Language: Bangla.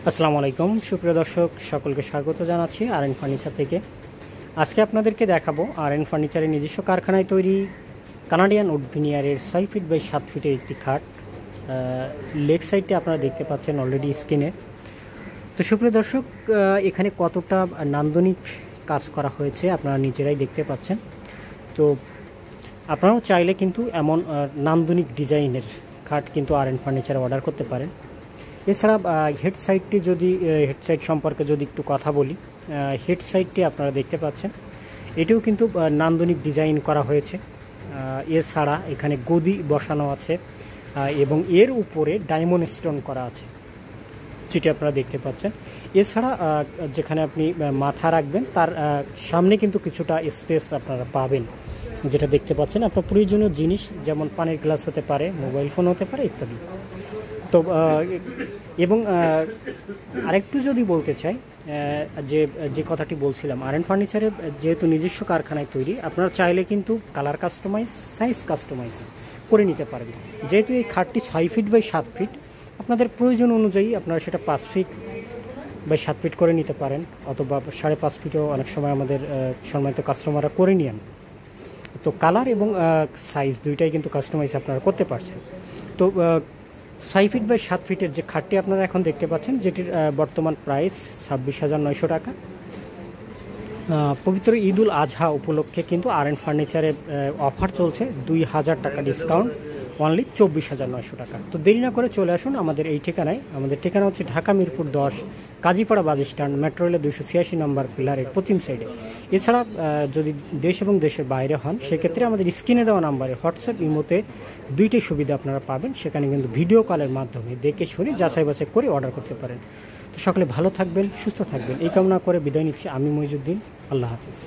আসসালামু আলাইকুম সুপ্রিয় দর্শক সকলকে স্বাগত জানাচ্ছি আরএন ফার্নিচার থেকে। আজকে আপনাদেরকে দেখাবো আরএন ফার্নিচারের নিজস্ব কারখানায় তৈরি কানাডিয়ান উড ভিনিয়ারের 6 ফিট বাই 7 ফিটের একটি খাট। লেগ সাইডটি আপনারা দেখতে পাচ্ছেন অলরেডি স্ক্রিনে। তো সুপ্রিয় দর্শক, এখানে কতটা নান্দনিক কাজ করা হয়েছে আপনারা নিজেরাই দেখতে পাচ্ছেন। তো আপনারাও চাইলে কিন্তু এমন নান্দনিক ডিজাইনের খাট কিন্তু আরএন ফার্নিচারে অর্ডার করতে পারেন। এছাড়া হেড সাইড সম্পর্কে যদি একটু কথা বলি, হেড সাইডটি আপনারা দেখতে পাচ্ছেন, এটিও কিন্তু নান্দনিক ডিজাইন করা হয়েছে। এছাড়া এখানে গদি বসানো আছে এবং এর উপরে ডায়মন্ড স্টোন করা আছে, যেটি আপনারা দেখতে পাচ্ছেন। এছাড়া যেখানে আপনি মাথা রাখবেন তার সামনে কিন্তু কিছুটা স্পেস আপনারা পাবেন, যেটা দেখতে পাচ্ছেন। আপনার প্রয়োজনীয় জিনিস যেমন পানির গ্লাস হতে পারে, মোবাইল ফোন হতে পারে ইত্যাদি। তো এবং আরেকটু যদি বলতে চাই, যে কথাটি বলছিলাম, আরএন ফার্নিচারে যেহেতু নিজস্ব কারখানায় তৈরি, আপনারা চাইলে কিন্তু কালার কাস্টমাইজ, সাইজ কাস্টমাইজ করে নিতে পারবেন। যেহেতু এই খাটটি 6 ফিট বাই 7 ফিট, আপনাদের প্রয়োজন অনুযায়ী আপনারা সেটা 5 ফিট বাই 7 ফিট করে নিতে পারেন, অথবা 5.5 ফিটও অনেক সময় আমাদের সম্মানিত কাস্টমাররা করে নিয়েন। তো কালার এবং সাইজ দুইটাই কিন্তু কাস্টমাইজ আপনারা করতে পারছেন। তো 6 ফিট বাই 7 ফিটের যে খাটটি আপনারা এখন দেখতে পাচ্ছেন, যেটির বর্তমান প্রাইস 26,900 টাকা। পবিত্র ঈদুল আজহা উপলক্ষে কিন্তু আরএন ফার্নিচারে অফার চলছে, 2,000 টাকা ডিসকাউন্ট, অনলি 24,900 টাকা। তো দেরি না করে চলে আসুন আমাদের এই ঠিকানায়। আমাদের ঠিকানা হচ্ছে Dhaka Mirpur 10 Kazipara bus stand, metro রেলের 286 নম্বর পিলারের পশ্চিম সাইডে। এছাড়া যদি দেশ এবং দেশের বাইরে হন, সেক্ষেত্রে আমাদের স্ক্রিনে দেওয়া নাম্বারে হোয়াটসঅ্যাপ, ইমোতে দুইটাই সুবিধা আপনারা পাবেন। সেখানে কিন্তু ভিডিও কলের মাধ্যমে দেখে শুনে যাচাই বাছাই করে অর্ডার করতে পারেন। তো সকলে ভালো থাকবেন, সুস্থ থাকবেন, এই কামনা করে বিদায় নিচ্ছি আমি মহিজুদ্দিন। আল্লাহ হাফিজ।